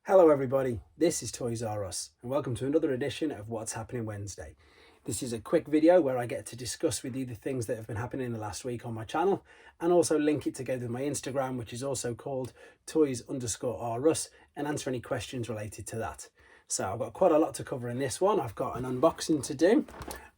Hello everybody, this is Toys R Us and welcome to another edition of What's Happening Wednesday. This is a quick video where I get to discuss with you the things that have been happening in the last week on my channel and also link it together with my Instagram, which is also called Toys_R_Us, and answer any questions related to that. So I've got quite a lot to cover in this one. I've got an unboxing to do.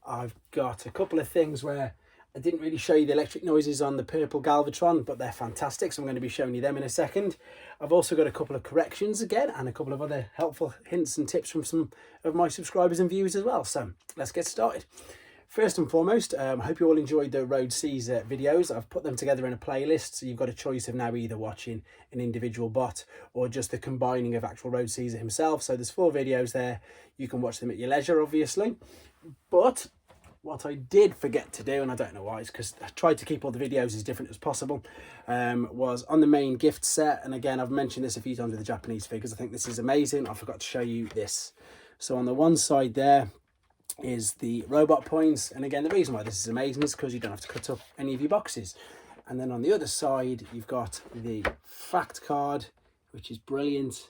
I've got a couple of things where I didn't really show you the electric noises on the purple galvatron, but they're fantastic, so I'm going to be showing you them in a second. I've also got a couple of corrections again and a couple of other helpful hints and tips from some of my subscribers and viewers as well. So let's get started. First and foremost, I hope you all enjoyed the Road Caesar videos. I've put them together in a playlist, so you've got a choice of now either watching an individual bot or just the combining of actual Road Caesar himself. So there's 4 videos there. You can watch them at your leisure, obviously. But what I did forget to do, and I don't know why, it's because I tried to keep all the videos as different as possible, was on the main gift set. And again, I've mentioned this a few times with the Japanese figures. I think this is amazing. I forgot to show you this. So on the one side there is the robot points. And again, the reason why this is amazing is because you don't have to cut up any of your boxes. And then on the other side, you've got the fact card, which is brilliant.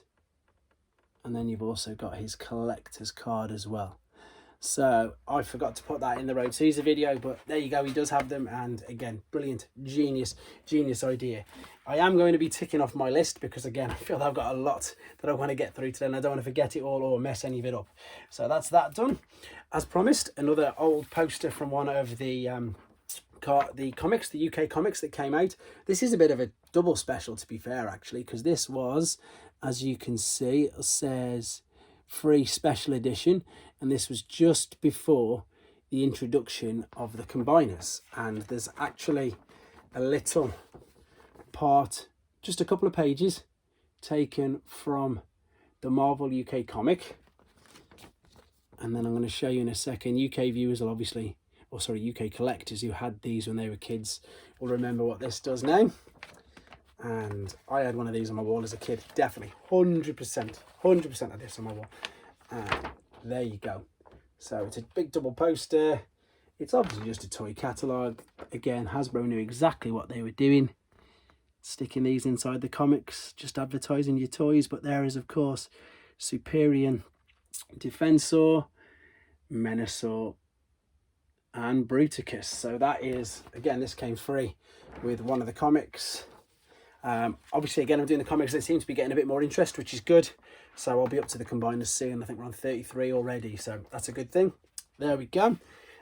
And then you've also got his collector's card as well. So I forgot to put that in the Road Caesar video, but there you go, he does have them. And again, brilliant, genius idea. I am going to be ticking off my list because again, I feel I've got a lot that I want to get through today and I don't want to forget it all or mess any of it up. So that's that done. As promised, another old poster from one of the comics, the UK comics that came out. This is a bit of a double special, to be fair, actually, because this was, as you can see, it says free special edition, and this was just before the introduction of the combiners. And there's actually a little part, just a couple of pages, taken from the Marvel UK comic, and then I'm going to show you in a second. UK viewers will obviously, or sorry, UK collectors who had these when they were kids will remember what this does now. And I had one of these on my wall as a kid, definitely 100% of this on my wall. And there you go. So it's a big double poster. It's obviously just a toy catalogue. Again, Hasbro knew exactly what they were doing, sticking these inside the comics, just advertising your toys. But there is, of course, Superior, Defensor, Menasor, and Bruticus. So that is, again, this came free with one of the comics. Obviously, again, I'm doing the comics that seem to be getting a bit more interest, which is good. So I'll be up to the combiners soon. I think we're on 33 already, so that's a good thing. There we go.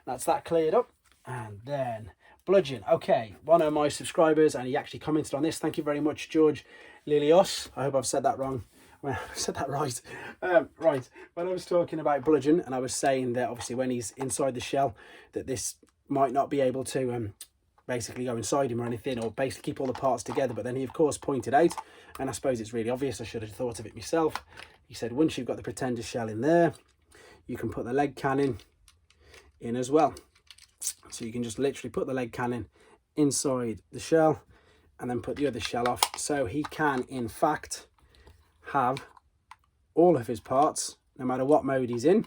That's that cleared up. And then Bludgeon. Okay, one of my subscribers, and he actually commented on this. Thank you very much, George Lilios. I hope I've said that wrong. Well, I've said that right. Right, when I was talking about Bludgeon, and I was saying that obviously when he's inside the shell, that this might not be able to basically go inside him or anything, or basically keep all the parts together. But then he of course pointed out, and I suppose it's really obvious, I should have thought of it myself. He said once you've got the Pretender shell in there, you can put the leg cannon in as well. So you can just literally put the leg cannon inside the shell and then put the other shell off. So he can in fact have all of his parts no matter what mode he's in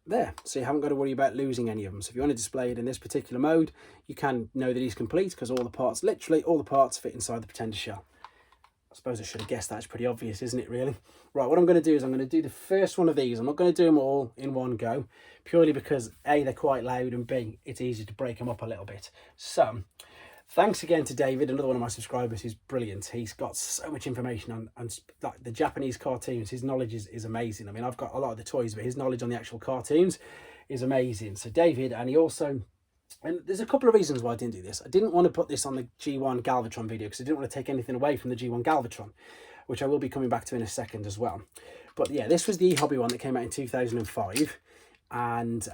there, so you haven't got to worry about losing any of them. So if you want to display it in this particular mode, you can know that he's complete because all the parts, literally all the parts, fit inside the Pretender shell. I suppose I should have guessed that. It's pretty obvious, isn't it, really? Right, what I'm going to do is I'm going to do the first one of these. I'm not going to do them all in one go, purely because A, they're quite loud, and B, it's easy to break them up a little bit. So thanks again to David, another one of my subscribers who's brilliant. He's got so much information on like the Japanese cartoons. His knowledge is amazing. I mean, I've got a lot of the toys, but his knowledge on the actual cartoons is amazing. So David, and he also, and there's a couple of reasons why I didn't do this. I didn't want to put this on the G1 Galvatron video because I didn't want to take anything away from the G1 Galvatron, which I will be coming back to in a second as well. But yeah, this was the ehobby one that came out in 2005. And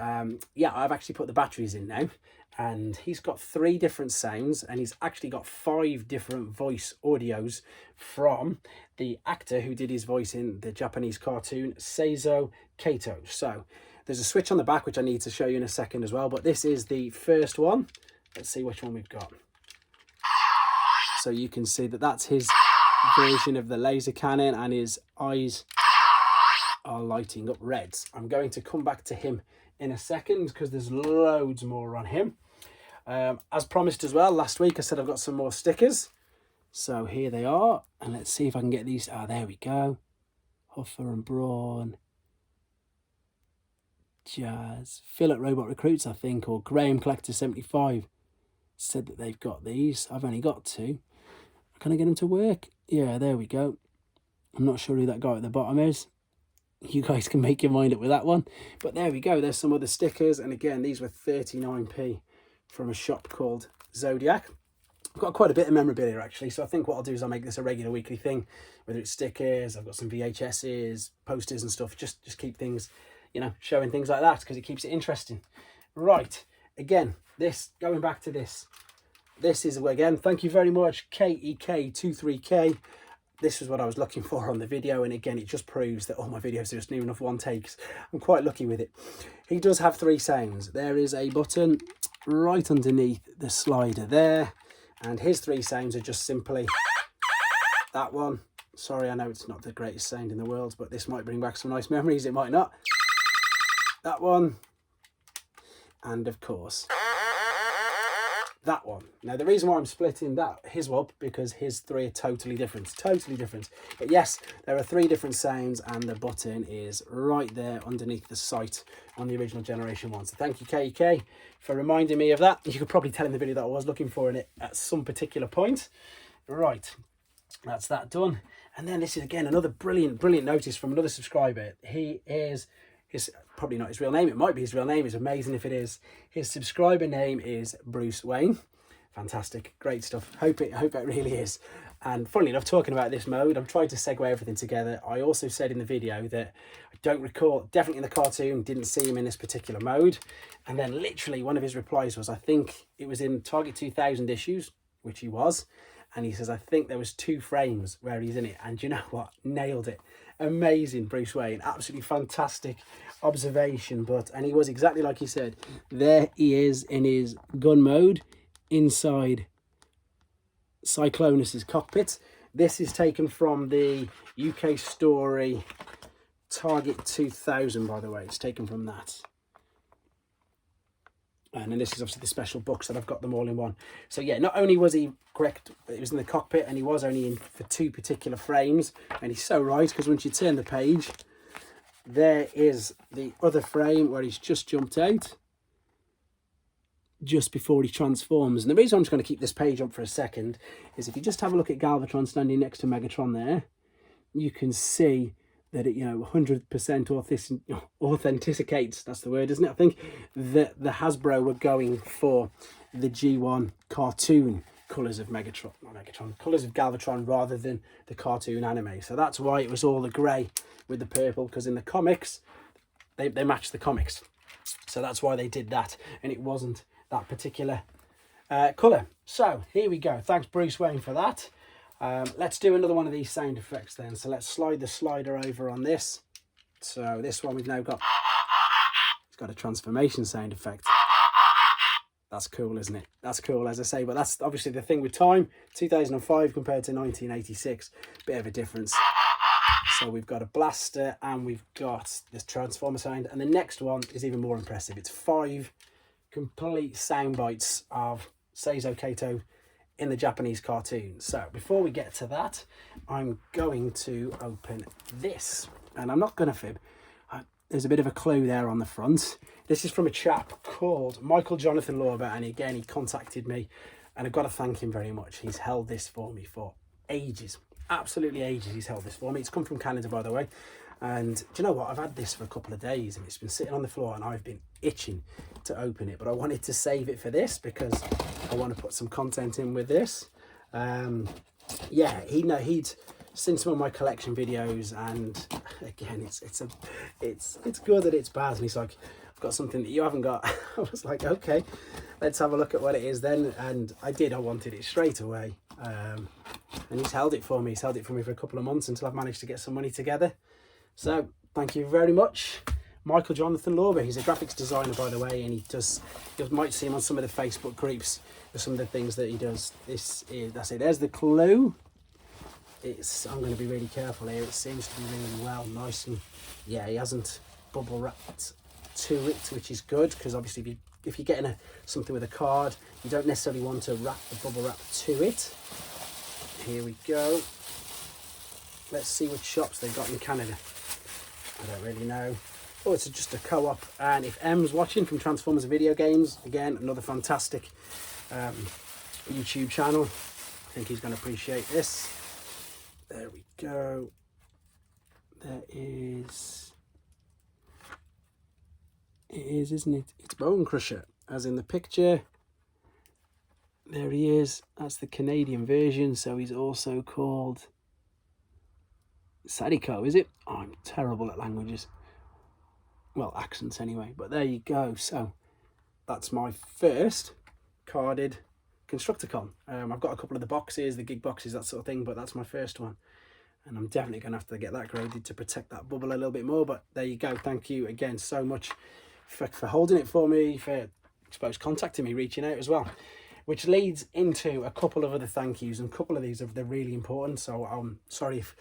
yeah, I've actually put the batteries in now. And he's got 3 different sounds, and he's actually got 5 different voice audios from the actor who did his voice in the Japanese cartoon, Seizo Kato. So there's a switch on the back, which I need to show you in a second as well, but this is the first one. Let's see which one we've got. So you can see that that's his version of the laser cannon, and his eyes are lighting up reds. I'm going to come back to him in a second because there's loads more on him. As promised as well, last week I said I've got some more stickers. So here they are, and let's see if I can get these. Ah, there we go. Huffer and Brawn, Jazz, Philip Robot Recruits, I think, or Graham Collector 75 said that they've got these. I've only got 2. Can I get them to work? Yeah, there we go. I'm not sure who that guy at the bottom is. You guys can make your mind up with that one. But there we go. There's some other stickers. And again, these were 39p from a shop called Zodiac. I've got quite a bit of memorabilia, actually. So I think what I'll do is I'll make this a regular weekly thing. Whether it's stickers, I've got some VHSs, posters and stuff. Just keep things, you know, showing things like that because it keeps it interesting. Right. Again, this, going back to this. This is, again, thank you very much, KEK23K. This was what I was looking for on the video, and again, it just proves that all my videos are just near enough one takes. I'm quite lucky with it. He does have 3 sounds. There is a button right underneath the slider there, and his 3 sounds are just simply that one. Sorry, I know it's not the greatest sound in the world, but this might bring back some nice memories. It might not. That one, and of course, that one. Now, the reason why I'm splitting his up, because his 3 are totally different. But yes, there are 3 different sounds, and the button is right there underneath the sight on the original Generation 1. So thank you, KEK, for reminding me of that. You could probably tell in the video that I was looking for it at some particular point. Right, that's that done. And then this is, again, another brilliant notice from another subscriber. He is... His, probably not his real name, it might be his real name, it's amazing if it is. His subscriber name is Bruce Wayne. Fantastic, great stuff. Hope it really is. And funnily enough, talking about this mode, I'm trying to segue everything together. I also said in the video that I don't recall, definitely in the cartoon, didn't see him in this particular mode. And then literally one of his replies was, I think it was in Target 2000 issues, which he was. And he says, I think there was 2 frames where he's in it. And you know what? Nailed it. Amazing, Bruce Wayne. Absolutely fantastic observation. And he was exactly like he said. There he is in his gun mode inside Cyclonus's cockpit. This is taken from the UK story Target 2000, by the way. It's taken from that. And then this is obviously the special books that I've got them all in one. So yeah, not only was he correct, it was in the cockpit, and he was only in for 2 particular frames. And he's so right, because once you turn the page, there is the other frame where he's just jumped out just before he transforms. And the reason I'm just going to keep this page up for a second is if you just have a look at Galvatron standing next to Megatron there, you can see that it, 100% authenticates, that's the word, isn't it? I think that the Hasbro were going for the G1 cartoon colours of colours of Galvatron rather than the cartoon anime. So that's why it was all the grey with the purple, because in the comics, they matched the comics. So that's why they did that, and it wasn't that particular colour. So here we go. Thanks, Bruce Wayne, for that. Let's do another one of these sound effects then. So let's slide the slider over on this. So this one we've now got, it's got a transformation sound effect. That's cool, isn't it? That's cool, as I say, but that's obviously the thing with time. 2005 compared to 1986, bit of a difference. So we've got a blaster and we've got this transformer sound, and the next one is even more impressive. It's 5 complete sound bites of Seizo Kato in the Japanese cartoon. So before we get to that, I'm going to open this, and I'm not going to fib. There's a bit of a clue there on the front. This is from a chap called Michael Jonathan Lorber, and again, he contacted me, and I've got to thank him very much. He's held this for me for ages, absolutely ages. He's held this for me. It's come from Canada, by the way. And do you know what? I've had this for a couple of days, and it's been sitting on the floor, and I've been itching to open it, but I wanted to save it for this because I want to put some content in with this. Yeah, he'd seen some of my collection videos, and again, it's good that it's bad. And he's like, I've got something that you haven't got. I was like, okay, let's have a look at what it is then. And I did. I wanted it straight away. And he's held it for me. He's held it for me for a couple of months until I've managed to get some money together. So thank you very much, Michael Jonathan Lorber. He's a graphics designer, by the way, and you might see him on some of the Facebook groups for some of the things that he does. That's it. There's the clue. I'm going to be really careful here. It seems to be really well, nice, and yeah, he hasn't bubble wrapped to it, which is good, because obviously if you're getting something with a card, you don't necessarily want to wrap the bubble wrap to it. here we go. Let's see what shops they've got in Canada. I don't really know. Oh, it's just a co-op. And if M's watching from Transformers Video Games, again, another fantastic YouTube channel. I think he's going to appreciate this. There we go. There is... It is, isn't it? It's Bone Crusher, as in the picture. There he is. That's the Canadian version. So he's also called Sadiko, is it? Oh, I'm terrible at languages. Well, accents anyway. But there you go. So that's my first carded Constructicon. I've got a couple of the boxes, the gig boxes, that sort of thing, but that's my first one. And I'm definitely going to have to get that graded to protect that bubble a little bit more. But there you go. Thank you again so much for holding it for me, for, I suppose, contacting me, reaching out as well. Which leads into a couple of other thank yous, and a couple of these they're really important. So I'm sorry if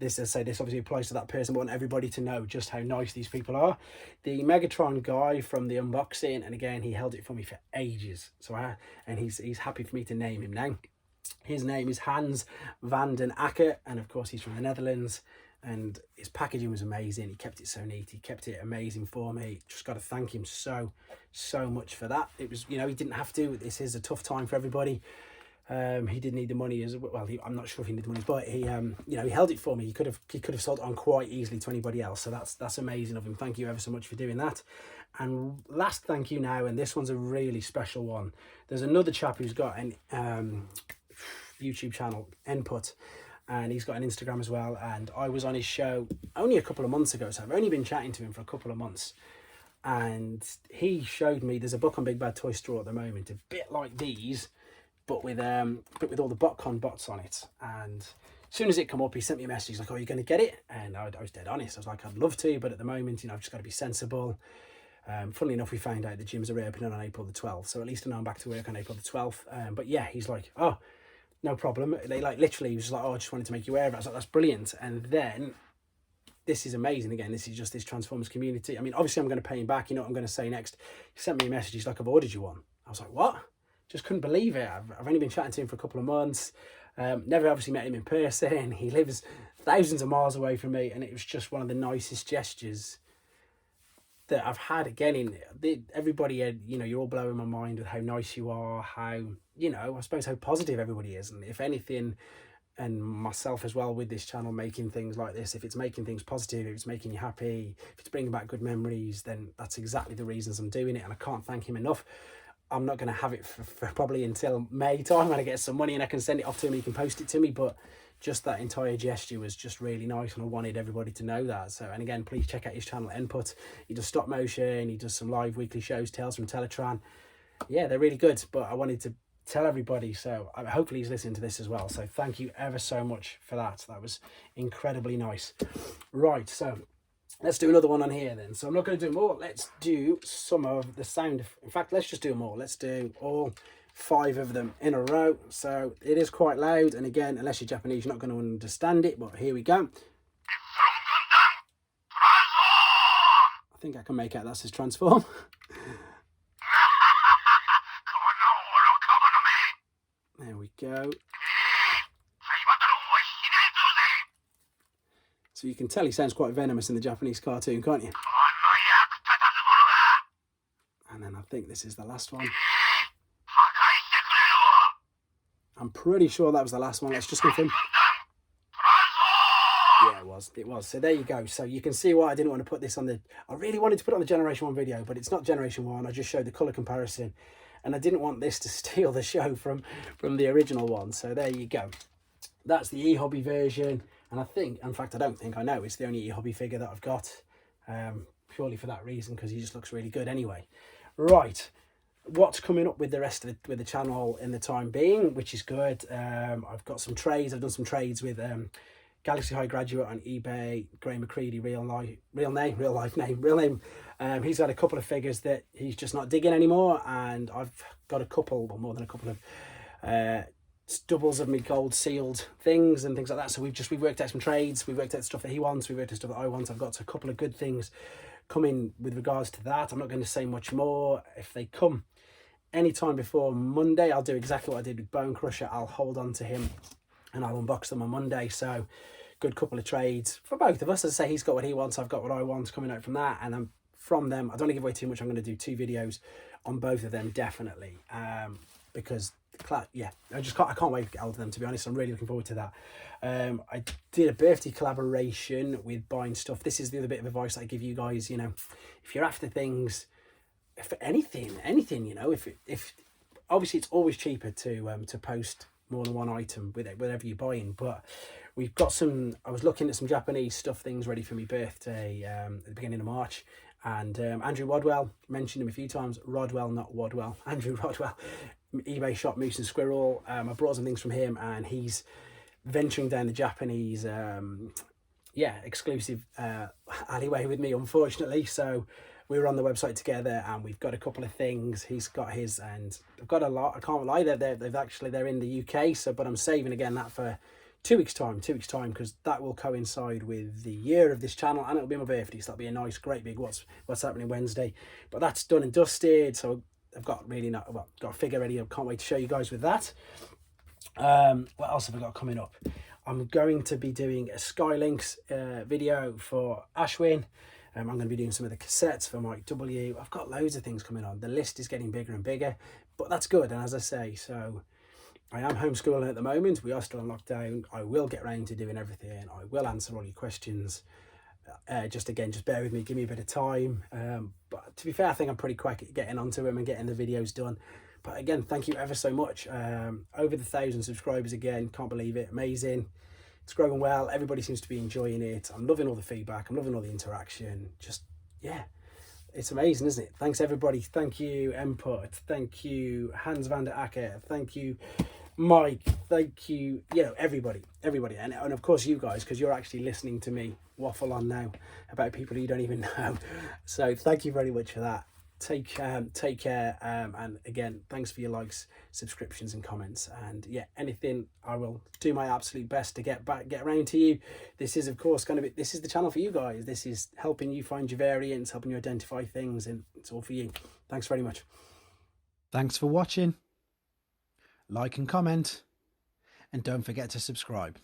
this, as I say, this obviously applies to that person, but I want everybody to know just how nice these people are. The Megatron guy from the unboxing, and again, he held it for me for ages. So and he's happy for me to name him now. His name is Hans van den Akker, and of course he's from the Netherlands. And his packaging was amazing. He kept it so neat. He kept it amazing for me. Just got to thank him so much for that. It was, you know, he didn't have to. This is a tough time for everybody. He did need the money as well. I'm not sure if he needed the money, but he, you know, he held it for me. He could have sold it on quite easily to anybody else. So that's amazing of him. Thank you ever so much for doing that. And last thank you now, and this one's a really special one. There's another chap who's got an YouTube channel, Input. And he's got an Instagram as well. And I was on his show only a couple of months ago. So I've only been chatting to him for a couple of months. And he showed me, there's a book on Big Bad Toy Store at the moment, a bit like these, but with all the BotCon bots on it. And as soon as it come up, he sent me a message. He's like, oh, are you going to get it? And I was dead honest. I was like, I'd love to, but at the moment, you know, I've just got to be sensible. Funnily enough, we found out the gyms are reopening on April the 12th. So at least I know I'm back to work on April the 12th. But yeah, he's like, oh, no problem. They like literally, he was like, oh, I just wanted to make you aware of it. I was like, that's brilliant. And then this is amazing. Again, this is just this Transformers community. I mean, obviously I'm going to pay him back. You know what I'm going to say next? He sent me a message. He's like, I've ordered you one. I was like, what? Just couldn't believe it. I've only been chatting to him for a couple of months. Never obviously met him in person. He lives thousands of miles away from me. And it was just one of the nicest gestures that I've had. Again, everybody, you know, you're all blowing my mind with how nice you are, how, you know, I suppose how positive everybody is. And if anything, and myself as well with this channel, making things like this, if it's making things positive, if it's making you happy, if it's bringing back good memories, then that's exactly the reasons I'm doing it. And I can't thank him enough. I'm not going to have it for probably until May time when I get some money and I can send it off to him, he can post it to me. But just that entire gesture was just really nice, and I wanted everybody to know that. So, and again, please check out his channel, Input. He does stop motion, he does some live weekly shows, Tales from Teletran. Yeah, they're really good, but I wanted to tell everybody, so hopefully he's listening to this as well. So thank you ever so much for that. That was incredibly nice. Right, so let's do another one on here then. So I'm not going to do more. Let's do some of the sound. In fact, let's just do more. Let's do all 5 of them in a row. So it is quite loud, and again, unless you're Japanese, you're not going to understand it, but here we go. I think I can make out that's his transform. There we go. So you can tell he sounds quite venomous in the Japanese cartoon, can't you? And then I think this is the last one. I'm pretty sure that was the last one. Let's just confirm. Yeah, it was. So there you go. So you can see why I didn't want to put this on the... I really wanted to put it on the Generation 1 video, but it's not Generation 1. I just showed the colour comparison. And I didn't want this to steal the show from the original one. So there you go. That's the ehobby version. And I think, in fact, I know it's the only ehobby figure that I've got. Purely for that reason, because he just looks really good anyway. Right. What's coming up with the rest of the channel in the time being, which is good. I've got some trades. I've done some trades with Galaxy High Graduate on eBay. Graham McCready, real life name. He's got a couple of figures that he's just not digging anymore, and I've got a couple, well, more than a couple of doubles of me gold sealed things and things like that. So we've worked out some trades. We've worked out stuff that he wants. We've worked out stuff that I want. I've got a couple of good things coming with regards to that. I'm not going to say much more. If they come anytime before Monday, I'll do exactly what I did with Bone Crusher. I'll hold on to him and I'll unbox them on Monday. So good couple of trades for both of us. As I say, he's got what he wants, I've got what I want coming out from that, and then from them, I don't want to give away too much. I'm going to do 2 videos on both of them, definitely, because yeah, I can't wait to get hold of them, to be honest. I'm really looking forward to that. I did a birthday collaboration with buying stuff. This is the other bit of advice I give you guys. You know, if you're after things, for anything, you know, if obviously it's always cheaper to post more than one item with it, whatever you're buying, but we've got some, I was looking at some Japanese stuff things ready for my birthday at the beginning of March, and Andrew Rodwell, mentioned him a few times, Rodwell, not Wadwell, Andrew Rodwell, eBay shop Moose and Squirrel. I brought some things from him, and he's venturing down the Japanese exclusive alleyway with me, unfortunately. So we were on the website together, and we've got a couple of things. He's got his, and I've got a lot. I can't lie, they're in the UK. So, but I'm saving again that for 2 weeks time, because that will coincide with the year of this channel, and it'll be my birthday. So that'll be a nice, great big what's happening Wednesday. But that's done and dusted. So I've got got a figure ready. I can't wait to show you guys with that. What else have I got coming up? I'm going to be doing a Skylinks video for Ashwin. I'm going to be doing some of the cassettes for Mike W. I've got loads of things coming on. The list is getting bigger and bigger, but that's good. And as I say, so I am homeschooling at the moment. We are still in lockdown. I will get around to doing everything. I will answer all your questions. Just bear with me, give me a bit of time. But to be fair, I think I'm pretty quick at getting onto them and getting the videos done. But again, thank you ever so much. Over the 1,000 subscribers again, can't believe it, amazing. It's growing well, everybody seems to be enjoying it. I'm loving all the feedback, I'm loving all the interaction. Just, yeah, it's amazing, isn't it? Thanks everybody. Thank you, Input. Thank you, Hans van der Acker. Thank you, Mike. Thank you, everybody. And of course you guys, because you're actually listening to me waffle on now about people you don't even know. So thank you very much for that. Take care, and again, thanks for your likes, subscriptions and comments, and yeah, anything, I will do my absolute best to get around to you. This is of course this is the channel for you guys. This is helping you find your variants, helping you identify things, and it's all for you. Thanks very much. Thanks for watching. Like and comment, and don't forget to subscribe.